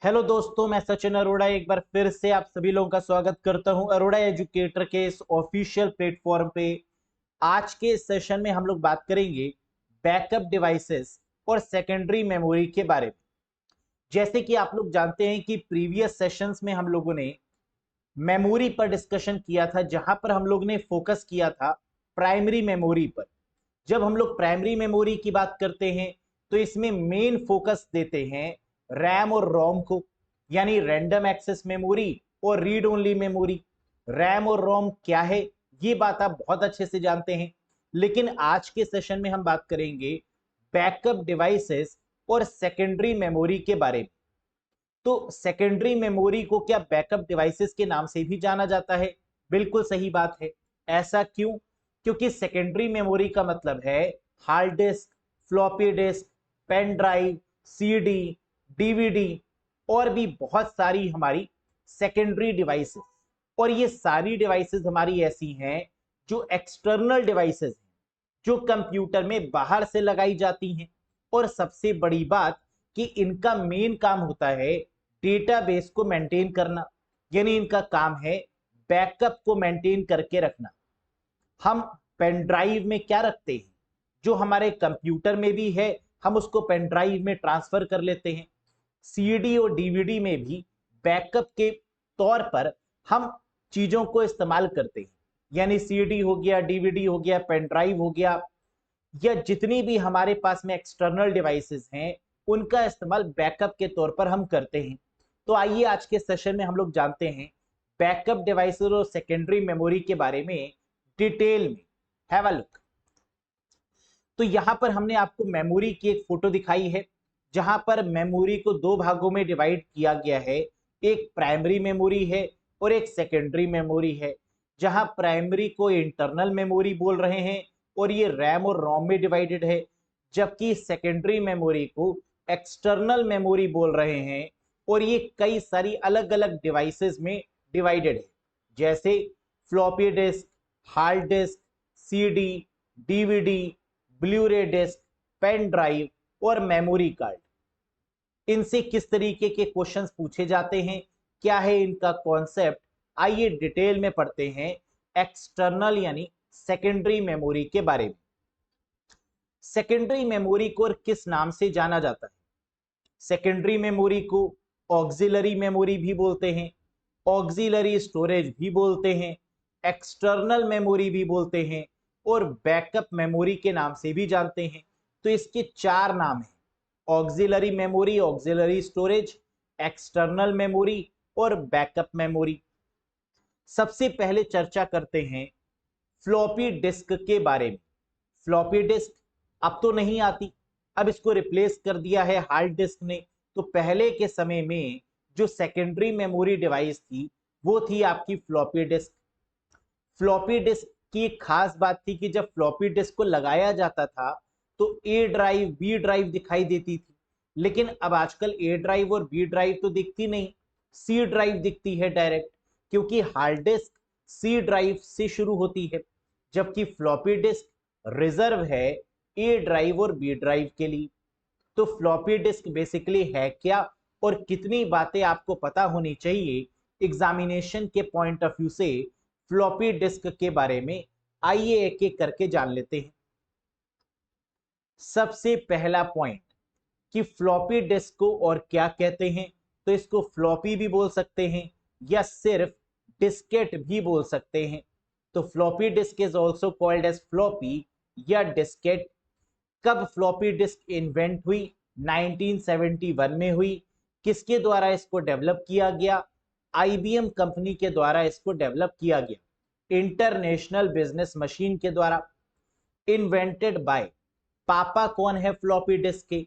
Hello दोस्तों, मैं सचिन अरोड़ा एक बार फिर से आप सभी लोगों का स्वागत करता हूं अरोड़ा एजुकेटर के इस ऑफिशियल प्लेटफॉर्म पे। आज के इस सेशन में हम लोग बात करेंगे बैकअप डिवाइसेस और सेकेंडरी मेमोरी के बारे में। जैसे कि आप लोग जानते हैं कि प्रीवियस सेशंस में हम लोगों ने मेमोरी पर डिस्कशन किया था, जहां पर हम लोग ने फोकस किया था प्राइमरी मेमोरी पर। जब हम लोग प्राइमरी मेमोरी की बात करते हैं तो इसमें मेन फोकस देते हैं रैम और रोम को, यानी रैंडम एक्सेस मेमोरी और रीड ओनली मेमोरी। रैम और रोम क्या है ये बात आप बहुत अच्छे से जानते हैं, लेकिन आज के सेशन में हम बात करेंगे बैकअप डिवाइसेस और सेकेंडरी मेमोरी के बारे में। तो सेकेंडरी मेमोरी को क्या बैकअप डिवाइसेस के नाम से भी जाना जाता है? बिल्कुल सही बात है। ऐसा क्यों? क्योंकि सेकेंडरी मेमोरी का मतलब है hard disk, floppy disk, pen drive, CD, DVD और भी बहुत सारी हमारी सेकेंडरी डिवाइसेस। और ये सारी डिवाइसेस हमारी ऐसी हैं जो एक्सटर्नल डिवाइसेस हैं, जो कंप्यूटर में बाहर से लगाई जाती हैं। और सबसे बड़ी बात कि इनका मेन काम होता है डेटाबेस को मेंटेन करना, यानी इनका काम है बैकअप को मेंटेन करके रखना। हम पेन ड्राइव में क्या रखते हैं, जो हमारे कंप्यूटर में भी है हम उसको पेन ड्राइव में ट्रांसफर कर लेते हैं। सीडी और डीवीडी में भी बैकअप के तौर पर हम चीजों को इस्तेमाल करते हैं, यानी सीडी हो गया, डीवीडी हो गया, पेन ड्राइव हो गया, या जितनी भी हमारे पास में एक्सटर्नल डिवाइसेस हैं उनका इस्तेमाल बैकअप के तौर पर हम करते हैं। तो आइए आज के सेशन में हम लोग जानते हैं बैकअप डिवाइसेस और सेकेंडरी मेमोरी के बारे में डिटेल में। Have a look. तो यहां पर हमने आपको मेमोरी की एक फोटो दिखाई है, जहां पर मेमोरी को दो भागों में डिवाइड किया गया है। एक प्राइमरी मेमोरी है और एक सेकेंडरी मेमोरी है। जहां प्राइमरी को इंटरनल मेमोरी बोल रहे हैं और ये रैम और रोम में डिवाइडेड है, जबकि सेकेंडरी मेमोरी को एक्सटर्नल मेमोरी बोल रहे हैं और ये कई सारी अलग अलग डिवाइसेस में डिवाइडेड है, जैसे floppy disk, hard disk, CD, DVD, blue रे डिस्क, पेन ड्राइव और मेमोरी कार्ड। इनसे किस तरीके के क्वेश्चंस पूछे जाते हैं, क्या है इनका कॉन्सेप्ट, आइए डिटेल में पढ़ते हैं एक्सटर्नल यानी सेकेंडरी मेमोरी के बारे में। सेकेंडरी मेमोरी को किस नाम से जाना जाता है? सेकेंडरी मेमोरी को ऑक्सिलरी मेमोरी भी बोलते हैं, ऑक्सिलरी स्टोरेज भी बोलते हैं, एक्सटर्नल मेमोरी भी बोलते हैं और बैकअप मेमोरी के नाम से भी जानते हैं। तो इसके चार नाम हैं: auxiliary memory, auxiliary storage, external memory और बैकअप मेमोरी। सबसे पहले चर्चा करते हैं फ्लॉपी डिस्क के बारे में। फ्लॉपी डिस्क अब तो नहीं आती, अब इसको रिप्लेस कर दिया है हार्ड डिस्क ने। तो पहले के समय में जो सेकेंडरी मेमोरी डिवाइस थी वो थी आपकी फ्लॉपी डिस्क। फ्लॉपी डिस्क की एक खास बात थी कि जब फ्लॉपी डिस्क को लगाया जाता था तो ए ड्राइव, बी ड्राइव दिखाई देती थी, लेकिन अब आजकल ए ड्राइव और बी ड्राइव तो दिखती नहीं, सी ड्राइव दिखती है डायरेक्ट, क्योंकि हार्ड डिस्क सी ड्राइव से शुरू होती है, जबकि फ्लॉपी डिस्क रिजर्व है ए ड्राइव और बी ड्राइव के लिए। तो फ्लॉपी डिस्क बेसिकली है क्या और कितनी बातें आपको पता होनी चाहिए एग्जामिनेशन के पॉइंट ऑफ व्यू से फ्लॉपी डिस्क के बारे में, आइए एक एक करके जान लेते हैं। सबसे पहला पॉइंट कि फ्लॉपी डिस्क को और क्या कहते हैं, तो इसको फ्लॉपी भी बोल सकते हैं या सिर्फ डिस्केट भी बोल सकते हैं। तो floppy disk is also called as floppy या डिस्केट। कब फ्लॉपी डिस्क इन्वेंट हुई? 1971 में हुई। किसके द्वारा इसको डेवलप किया गया? आईबीएम कंपनी के द्वारा इसको डेवलप किया गया, इंटरनेशनल बिजनेस मशीन के द्वारा। इन्वेंटेड बाय, पापा कौन है फ्लॉपी डिस्क के,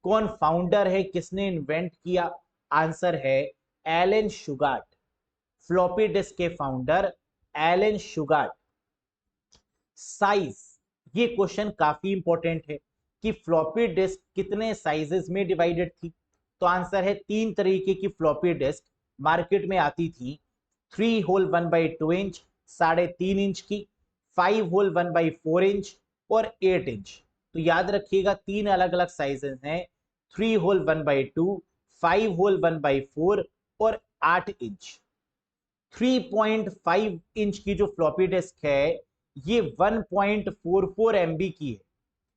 कौन फाउंडर है, किसने इन्वेंट किया? आंसर है एलन शुगार्ट। फ्लॉपी डिस्क के फाउंडर एलन शुगार्ट। साइज, ये क्वेश्चन काफी इंपॉर्टेंट है कि फ्लॉपी डिस्क कितने साइजेस में डिवाइडेड थी। तो आंसर है तीन तरीके की फ्लॉपी डिस्क मार्केट में आती थी: 3 होल 1/2 इंच, 3.5 इंच की, 5 होल 1/4 इंच और 8 इंच। तो याद रखिएगा तीन अलग अलग साइजेस हैं: 3 होल 1/2, 5 होल 1/4 और 8 इंच। 3.5 इंच की जो फ्लॉपी डिस्क है ये 1.44 MB की है,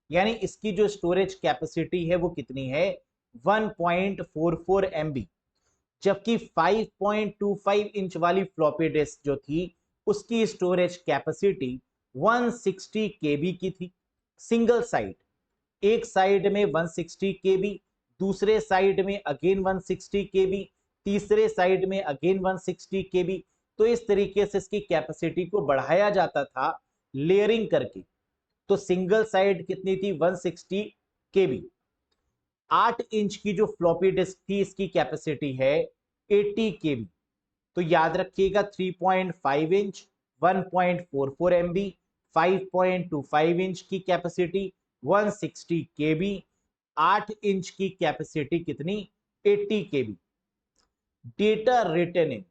यानी इसकी जो स्टोरेज कैपेसिटी है वो कितनी है, 1.44 MB। जबकि 5.25 इंच वाली फ्लॉपी डिस्क जो थी उसकी स्टोरेज कैपेसिटी 160 KB की थी, सिंगल साइड। एक साइड में 160 KB, दूसरे साइड में अगेन 160 KB, तीसरे साइड में अगेन 160 KB। तो इस तरीके से इसकी कैपेसिटी को बढ़ाया जाता था लेयरिंग करके। तो सिंगल साइड कितनी थी, 160 KB। 8 इंच की जो फ्लॉपी डिस्क थी इसकी कैपेसिटी है 80 KB। तो याद रखिएगा 3.5 इंच 1.44 MB, 5.25 इंच की कैपेसिटी 160 KB, 8 इंच की कैपेसिटी कितनी, 80 KB। Data written in,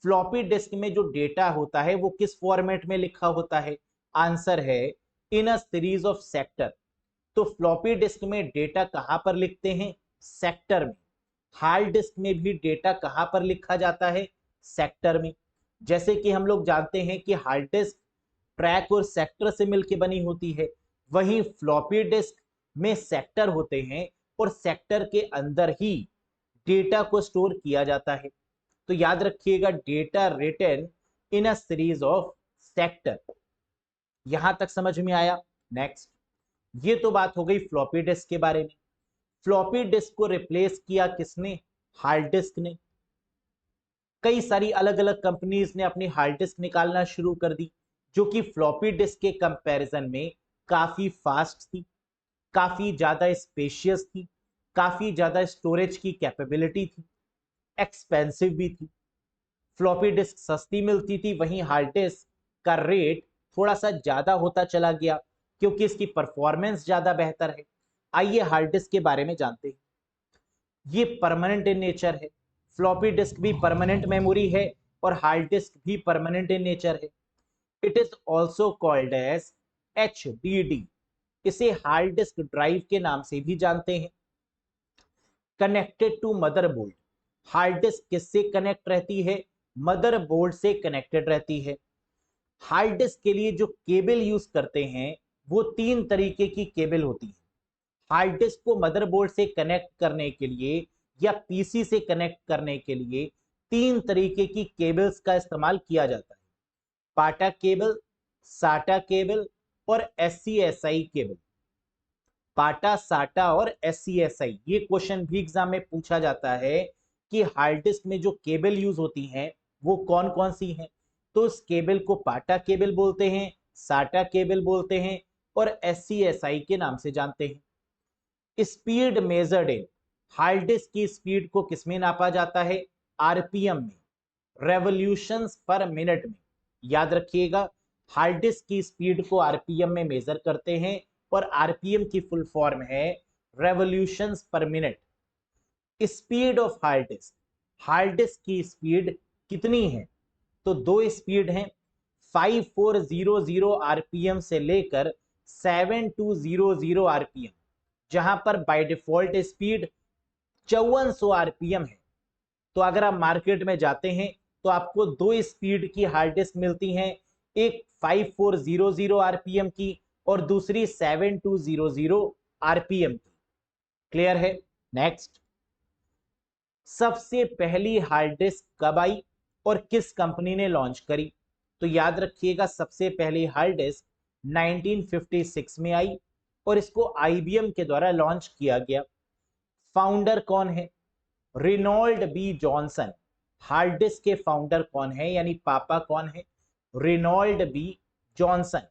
floppy disk में जो डेटा होता है वो किस फॉर्मेट में लिखा होता है, आंसर है इन अ सीरीज ऑफ सेक्टर। तो फ्लॉपी डिस्क में डेटा कहां पर लिखते हैं, सेक्टर में। हार्ड डिस्क में भी डेटा कहां पर लिखा जाता है, सेक्टर में। जैसे कि हम लोग जानते हैं कि हार्ड डिस्क ट्रैक और सेक्टर से मिलकर बनी होती है, वहीं फ्लॉपी डिस्क में सेक्टर होते हैं और सेक्टर के अंदर ही डेटा को स्टोर किया जाता है। तो याद रखिएगा data written in a series of sector. यहां तक समझ में आया। नेक्स्ट, ये तो बात हो गई फ्लॉपी डिस्क के बारे में। फ्लॉपी डिस्क को रिप्लेस किया किसने, हार्ड डिस्क ने। कई सारी अलग अलग कंपनीज ने अपनी हार्ड डिस्क निकालना शुरू कर दी, जो कि फ्लॉपी डिस्क के कंपैरिजन में काफी फास्ट थी, काफी ज्यादा स्पेशियस थी, काफी ज्यादा स्टोरेज की कैपेबिलिटी थी, एक्सपेंसिव भी थी। फ्लॉपी डिस्क सस्ती मिलती थी, वहीं हार्ड डिस्क का रेट थोड़ा सा ज्यादा होता चला गया क्योंकि इसकी परफॉर्मेंस ज्यादा बेहतर है। आइए हार्ड डिस्क के बारे में जानते हैं। ये परमानेंट इन नेचर है, फ्लॉपी डिस्क भी परमानेंट मेमोरी है और हार्ड डिस्क भी परमानेंट इन नेचर है। It is also called as HDD। इसे हार्ड डिस्क ड्राइव के नाम से भी जानते हैं। Connected to motherboard, hard disk किससे कनेक्ट रहती है, मदरबोर्ड से कनेक्टेड रहती है। हार्ड डिस्क के लिए जो केबल यूज करते हैं वो 3 तरीके की केबल होती है। हार्ड डिस्क को मदरबोर्ड से कनेक्ट करने के लिए या पीसी से कनेक्ट करने के लिए 3 तरीके की केबल्स का इस्तेमाल किया जाता है, पाटा केबल, साटा केबल और SCSI केबल। पाटा, साटा और SCSI, ये क्वेश्चन भी एग्जाम में पूछा जाता है कि हार्ड डिस्क में जो केबल यूज होती हैं वो कौन कौन सी हैं। तो उस केबल को पाटा केबल बोलते हैं, साटा केबल बोलते हैं और SCSI के नाम से जानते हैं। Speed measured in, hard disk की स्पीड को किसमें नापा जाता है, RPM में, रेवोल्यूशंस पर मिनट में। याद रखिएगा हार्ड डिस्क की स्पीड को RPM में मेजर करते हैं और RPM की फुल फॉर्म है रेवोल्यूशंस पर minute. Speed of hard disk, hard disk की स्पीड कितनी है, तो 2 स्पीड हैं, 5400 RPM से लेकर 7200 RPM, जहां पर बाय डिफॉल्ट स्पीड 5400 RPM है। तो अगर आप मार्केट में जाते हैं तो आपको 2 स्पीड की हार्ड डिस्क मिलती हैं, एक 5400 RPM की और दूसरी 7200 RPM की। क्लियर है। नेक्स्ट, सबसे पहली हार्ड डिस्क कब आई और किस कंपनी ने लॉन्च करी, तो याद रखिएगा सबसे पहली हार्ड डिस्क 1956 में आई और इसको IBM के द्वारा लॉन्च किया गया। फाउंडर कौन है, Reynold B Johnson. Hard disk के फाउंडर कौन है, यानी पापा कौन है, Reynold B Johnson.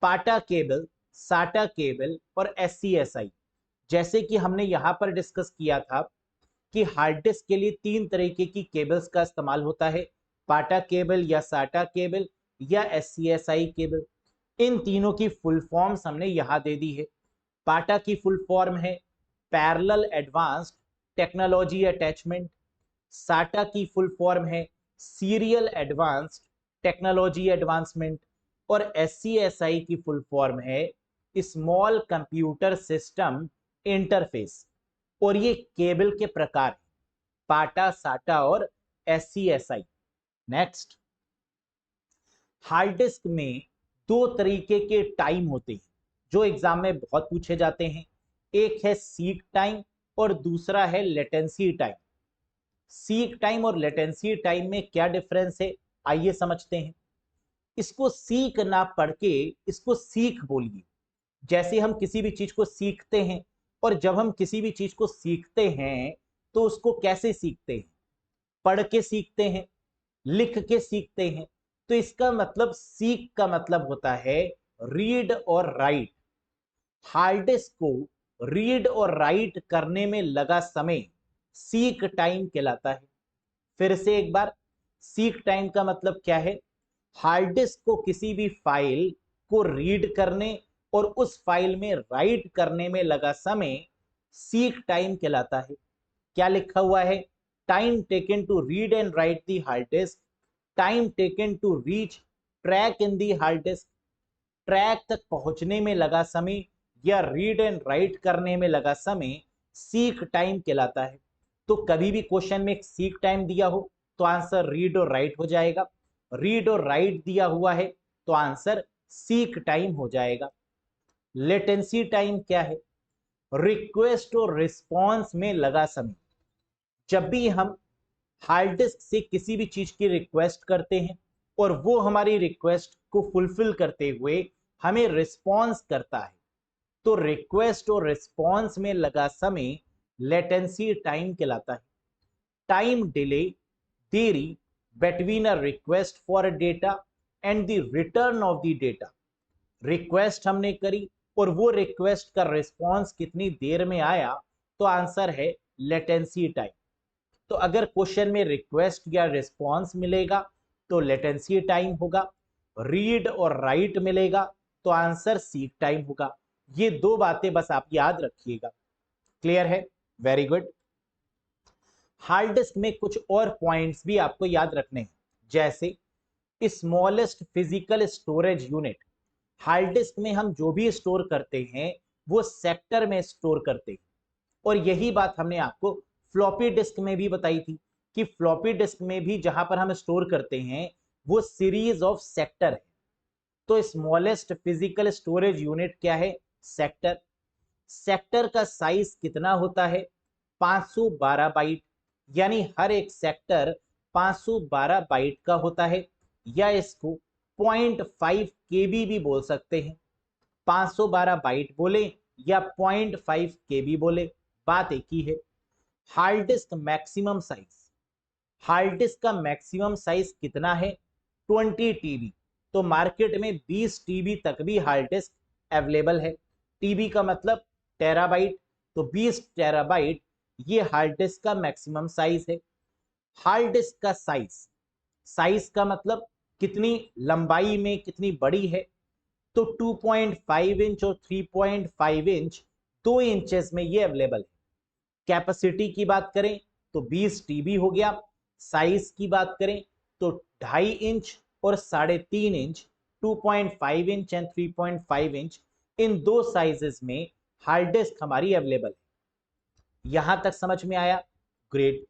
PATA cable, SATA cable और SCSI, जैसे कि हमने यहां पर डिस्कस किया था कि हार्ड डिस्क के लिए 3 तरीके की केबल्स का इस्तेमाल होता है, पाटा केबल या साटा केबल या SCSI केबल। इन तीनों की फुल फॉर्म्स हमने यहां दे दी है। पाटा की फुल फॉर्म है पैरेलल एडवांस्ड टेक्नोलॉजी अटैचमेंट, साटा की फुल फॉर्म है सीरियल एडवांस्ड टेक्नोलॉजी एडवांसमेंट और SCSI की फुल फॉर्म है स्मॉल कंप्यूटर सिस्टम इंटरफेस। और ये केबल के प्रकार, पाटा, साटा और SCSI। नेक्स्ट, हार्ड डिस्क में दो तरीके के टाइम होते हैं जो एग्जाम में बहुत पूछे जाते हैं। एक है सीक टाइम और दूसरा है लेटेंसी टाइम। सीक टाइम और लेटेंसी टाइम में क्या डिफरेंस है, आइए समझते हैं। इसको सीक ना पढ़ के इसको सीख बोलिए। जैसे हम किसी भी चीज को सीखते हैं, और जब हम किसी भी चीज को सीखते हैं तो उसको कैसे सीखते हैं, पढ़ के सीखते हैं, लिख के सीखते हैं। तो इसका मतलब सीख का मतलब होता है रीड और राइट। हार्ड डिस्क को रीड और राइट करने में लगा समय सीक टाइम कहलाता है। फिर से एक बार, सीक टाइम का मतलब क्या है, हार्ड डिस्क को किसी भी फाइल को रीड करने और उस फाइल में राइट करने में लगा समय सीक टाइम कहलाता है। क्या लिखा हुआ है, time taken to read and write the hard disk, time taken to reach track in the hard disk, track तक पहुंचने में लगा समय या रीड एंड राइट करने में लगा समय सीक टाइम कहलाता है। तो कभी भी क्वेश्चन में एक सीक टाइम दिया हो तो आंसर रीड और राइट हो जाएगा, रीड और राइट दिया हुआ है तो आंसर सीक टाइम हो जाएगा। लेटेंसी टाइम क्या है, रिक्वेस्ट और रिस्पॉन्स में लगा समय। जब भी हम हार्ड डिस्क से किसी भी चीज की रिक्वेस्ट करते हैं और वो हमारी रिक्वेस्ट को फुलफिल करते हुए हमें रिस्पॉन्स करता है, तो रिक्वेस्ट और रिस्पॉन्स में लगा समय लेटेंसी टाइम कहलाता है। टाइम डिले, देरी between a request for a data and the return of the data. Request हमने करी और वो रिक्वेस्ट का रिस्पॉन्स कितनी देर में आया, तो आंसर है लेटेंसी टाइम। तो अगर क्वेश्चन में रिक्वेस्ट या रिस्पॉन्स मिलेगा तो लेटेंसी टाइम होगा, रीड और राइट मिलेगा तो आंसर सीक टाइम होगा। ये दो बातें बस आप याद रखिएगा। क्लियर है, वेरी गुड। हार्ड डिस्क में कुछ और पॉइंट्स भी आपको याद रखने हैं, जैसे smallest physical storage unit. Hard disk में हम जो भी स्टोर करते हैं वो सेक्टर में स्टोर करते हैं, और यही बात हमने आपको फ्लॉपी डिस्क में भी बताई थी कि फ्लॉपी डिस्क में भी जहां पर हम स्टोर करते हैं वो सीरीज ऑफ सेक्टर है। तो स्मॉलेस्ट फिजिकल स्टोरेज यूनिट क्या है, सेक्टर। सेक्टर का साइज कितना होता है, 512 बाइट, यानी हर एक सेक्टर 512 बाइट का होता है, या इसको 0.5 केबी भी बोल सकते हैं। 512 बाइट बोले या 0.5 केबी बोले, बात एक ही है। Hard disc maximum size, hard disk का मैक्सिमम साइज कितना है, 20 टीबी। तो मार्केट में 20 टीबी तक भी हार्ड डिस्क अवेलेबल है। टीबी का मतलब टेराबाइट, तो 20 टेराबाइट ये हार्ड डिस्क का मैक्सिमम साइज है। हार्ड डिस्क का साइज, साइज का मतलब कितनी लंबाई में कितनी बड़ी है, तो 2.5 इंच और 3.5 इंच, 2 इंचेस में ये अवेलेबल है। कैपेसिटी की बात करें तो 20 टीबी हो गया। साइज की बात करें तो 2.5 इंच और 3.5 इंच, 2.5 इंच एंड 3.5 इंच, इन दो साइजेस में हार्ड डिस्क हमारी अवेलेबल है। यहां तक समझ में आया, ग्रेट।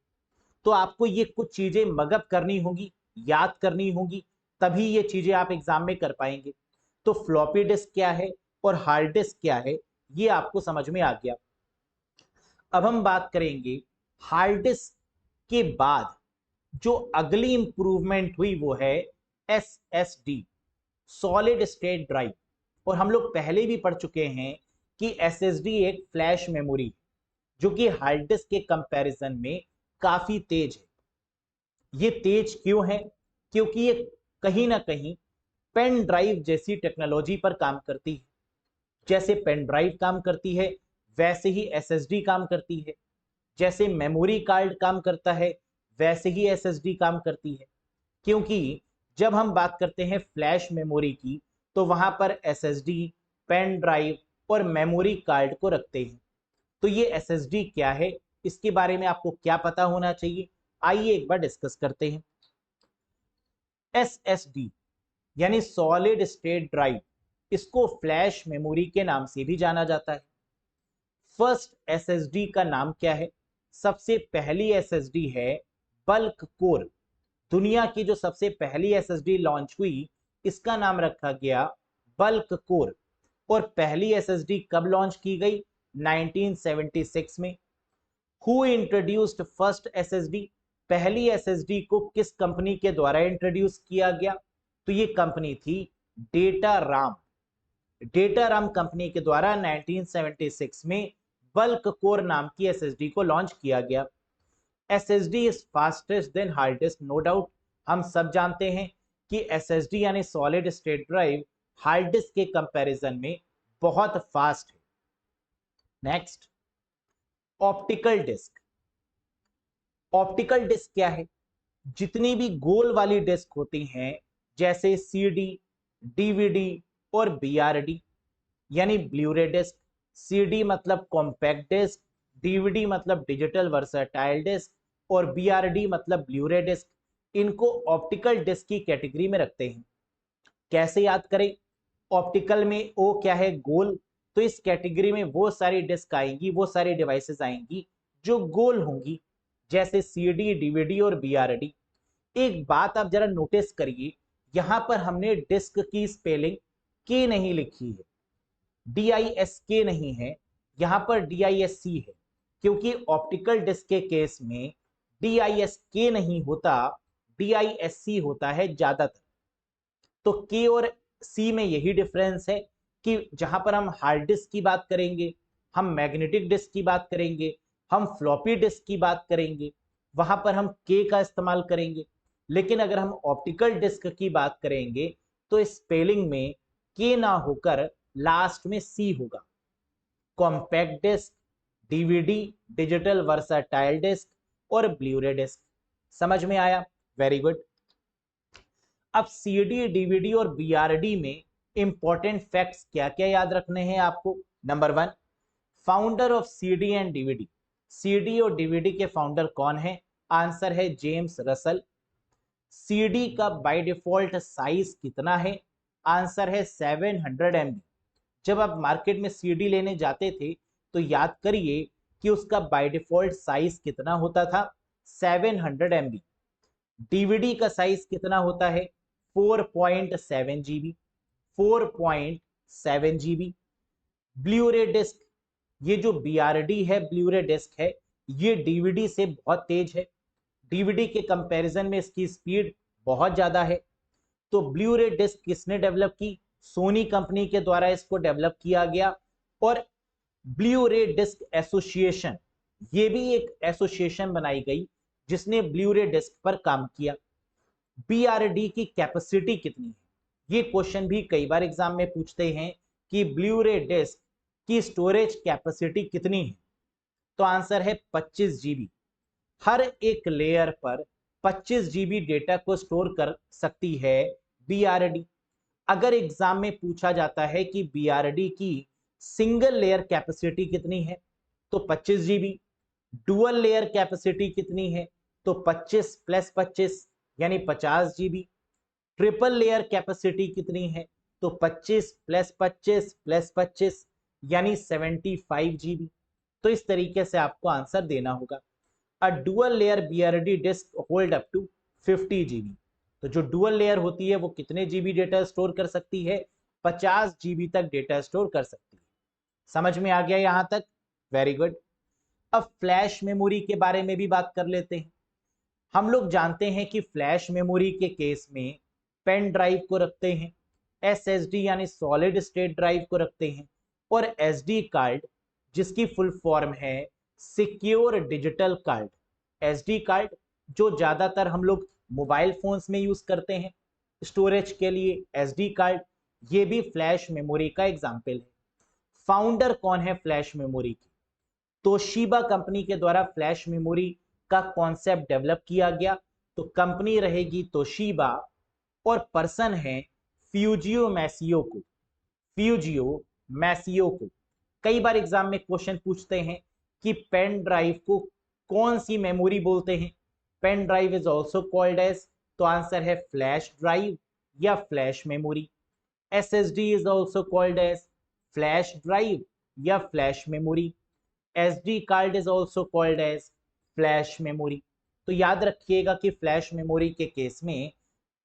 तो आपको ये कुछ चीजें मगअप करनी होगी, याद करनी होगी, तभी ये चीजें आप एग्जाम में कर पाएंगे। तो फ्लॉपी डिस्क क्या है और हार्ड डिस्क क्या है, ये आपको समझ में आ गया। अब हम बात करेंगे हार्ड डिस्क के बाद जो अगली इंप्रूवमेंट हुई वो है SSD, सॉलिड स्टेट ड्राइव। और हम लोग पहले भी पढ़ चुके हैं कि SSD एक फ्लैश मेमोरी जो कि हार्ड डिस्क के कंपैरिजन में काफी तेज है। ये तेज क्यों है, क्योंकि ये कहीं ना कहीं पेन ड्राइव जैसी टेक्नोलॉजी पर काम करती है। जैसे पेन ड्राइव काम करती है वैसे ही SSD काम करती है, जैसे मेमोरी कार्ड काम करता है वैसे ही SSD काम करती है। क्योंकि जब हम बात करते हैं फ्लैश मेमोरी की तो वहां पर SSD, पेन ड्राइव और मेमोरी कार्ड को रखते हैं। तो ये SSD क्या है, इसके बारे में आपको क्या पता होना चाहिए, आइए एक बार डिस्कस करते हैं। SSD यानी सॉलिड स्टेट ड्राइव, इसको फ्लैश मेमोरी के नाम से भी जाना जाता है। फर्स्ट एसएसडी का नाम क्या है? सबसे पहली एसएसडी है बल्क कोर। दुनिया की जो सबसे पहली एसएसडी लॉन्च हुई इसका नाम रखा गया बल्क कोर। और पहली एसएसडी कब लॉन्च की गई? 1976 में। Who introduced first SSD? पहली एसएसडी को किस कंपनी के द्वारा इंट्रोड्यूस किया गया? तो ये कंपनी थी data Ram. Data Ram company के द्वारा 1976 में बल्क कोर नाम की एसएसडी को लॉन्च किया गया। SSD is fastest than hard disk, no doubt. हम सब जानते हैं कि एसएसडी यानी solid state drive hard disk के कंपैरिजन में बहुत फास्ट है। Next, optical disk. Optical disk क्या है? जितनी भी गोल वाली डिस्क होती हैं जैसे सीडी, डीवीडी और बीआरडी यानी ब्लूरे डिस्क। सीडी मतलब कॉम्पैक्ट डिस्क, डीवीडी मतलब डिजिटल वर्सटाइल डिस्क और बीआरडी मतलब ब्लूरे डिस्क। इनको ऑप्टिकल डिस्क की कैटेगरी में रखते हैं। कैसे याद करें? ऑप्टिकल में ओ क्या है? गोल। तो इस कैटेगरी में वो सारी डिस्क आएंगी, वो सारी डिवाइसेस आएंगी जो गोल होंगी, जैसे सीडी, डीवीडी और बीआरडी। एक बात आप जरा नोटिस करिए, यहां पर हमने डिस्क की स्पेलिंग के नहीं लिखी है, DISK नहीं है, यहां पर DISC है, क्योंकि ऑप्टिकल डिस्क के केस में DISK नहीं होता, DISC होता है ज्यादातर। तो के और सी में यही डिफरेंस है कि जहां पर हम हार्ड डिस्क की बात करेंगे, हम मैग्नेटिक डिस्क की बात करेंगे, हम फ्लॉपी डिस्क की बात करेंगे, वहां पर हम के का इस्तेमाल करेंगे। लेकिन अगर हम ऑप्टिकल डिस्क की बात करेंगे तो स्पेलिंग में के ना होकर लास्ट में सी होगा। Compact disk, DVD, digital versatile disk और ब्लूरे डिस्क। समझ में आया? Very good. अब सीडी, डीवीडी और बीआरडी में इंपॉर्टेंट फैक्ट्स क्या क्या याद रखने हैं आपको? Number 1, founder of CD and DVD. CD और डीवीडी के फाउंडर कौन है? आंसर है जेम्स रसल। सीडी का बाय डिफॉल्ट साइज कितना है? आंसर है 700 MB। जब आप मार्केट में सीडी लेने जाते थे तो याद करिए कि उसका बाय डिफॉल्ट साइज कितना होता था? 700 MB। डीवीडी का साइज कितना होता है? 4.7 GB। 4.7 GB। ब्लूरे डिस्क, ये जो बीआरडी है, ब्लूरे डिस्क है, ये डीवीडी से बहुत तेज है। डीवीडी के कंपैरिजन में इसकी स्पीड बहुत ज्यादा है। तो ब्लूरे डिस्क किसने डेवलप की? सोनी कंपनी के द्वारा इसको डेवलप किया गया। और ब्लूरे डिस्क एसोसिएशन, ये भी एक एसोसिएशन बनाई गई जिसने ब्लूरे डिस्क पर काम किया। बीआरडी की कैपेसिटी कितनी है? ये क्वेश्चन भी कई बार एग्जाम में पूछते हैं कि ब्लूरे डिस्क की स्टोरेज कैपेसिटी कितनी है? तो आंसर है 25 GB। हर एक लेयर पर 25 GB डेटा को स्टोर कर सकती है बीआरडी। अगर एग्जाम में पूछा जाता है कि बीआरडी की सिंगल लेयर कैपेसिटी कितनी है तो 25 GB। डुअल लेयर कैपेसिटी कितनी है? तो 25 + 25 यानी 50 GB। ट्रिपल लेयर कैपेसिटी कितनी है? तो 25 + 25 + 25 यानी 75 GB। तो इस तरीके से आपको आंसर देना होगा। A dual layer BRD disk hold up to 50 GB। तो जो डुअल लेयर होती है वो कितने जीबी डेटा स्टोर कर सकती है? 50 GB तक डेटा स्टोर कर सकती है। समझ में आ गया यहां तक? Very good. अब फ्लैश मेमोरी के बारे में भी बात कर लेते हैं। हम लोग जानते हैं कि फ्लैश मेमोरी के केस में पेन ड्राइव को रखते हैं, एसएसडी यानी सॉलिड स्टेट ड्राइव को रखते हैं, और एसडी कार्ड जिसकी फुल फॉर्म है secure digital card. SD card जो ज्यादातर हम लोग मोबाइल फोन्स में यूज करते हैं स्टोरेज के लिए, एसडी कार्ड, ये भी फ्लैश मेमोरी का एग्जाम्पल है। फाउंडर कौन है फ्लैश मेमोरी की? तोशिबा कंपनी के द्वारा फ्लैश मेमोरी का कॉन्सेप्ट डेवलप किया गया। तो कंपनी रहेगी तोशिबा और पर्सन है फ्यूजियो मैसियोको। फ्यूजियो मैसियोको। कई बार एग्जाम में क्वेश्चन पूछते हैं कि पेन ड्राइव को कौन सी मेमोरी बोलते हैं? Pen drive is also called as, तो आंसर है फ्लैश ड्राइव या flash memory. SSD is also called as flash drive या flash memory. SD card is also called as flash memory. तो याद रखिएगा कि फ्लैश मेमोरी के केस में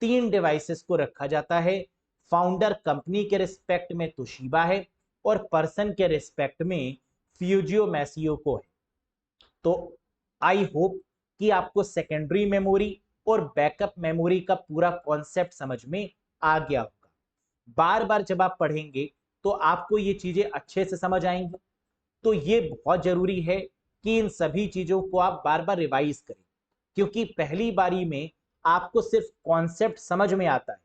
3 डिवाइसेस को रखा जाता है। फाउंडर कंपनी के रिस्पेक्ट में तोशिबा है और पर्सन के रिस्पेक्ट में फ्यूजियो मैसियो को है। तो आई होप कि आपको सेकेंडरी मेमोरी और बैकअप मेमोरी का पूरा कॉन्सेप्ट समझ में आ गया होगा। बार बार जब आप पढ़ेंगे तो आपको ये चीजें अच्छे से समझ आएंगी। तो ये बहुत जरूरी है कि इन सभी चीजों को आप बार बार रिवाइज करें, क्योंकि पहली बारी में आपको सिर्फ कॉन्सेप्ट समझ में आता है।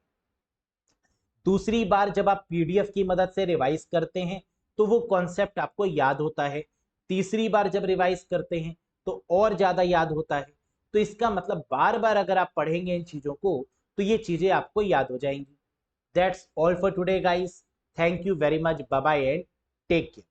दूसरी बार जब आप पीडीएफ की मदद से रिवाइज करते हैं तो वो कॉन्सेप्ट आपको याद होता है। तीसरी बार जब रिवाइज करते हैं तो और ज्यादा याद होता है। तो इसका मतलब बार बार अगर आप पढ़ेंगे इन चीजों को तो ये चीजें आपको याद हो जाएंगी। That's all for today guys. Thank you very much. Bye bye and take care.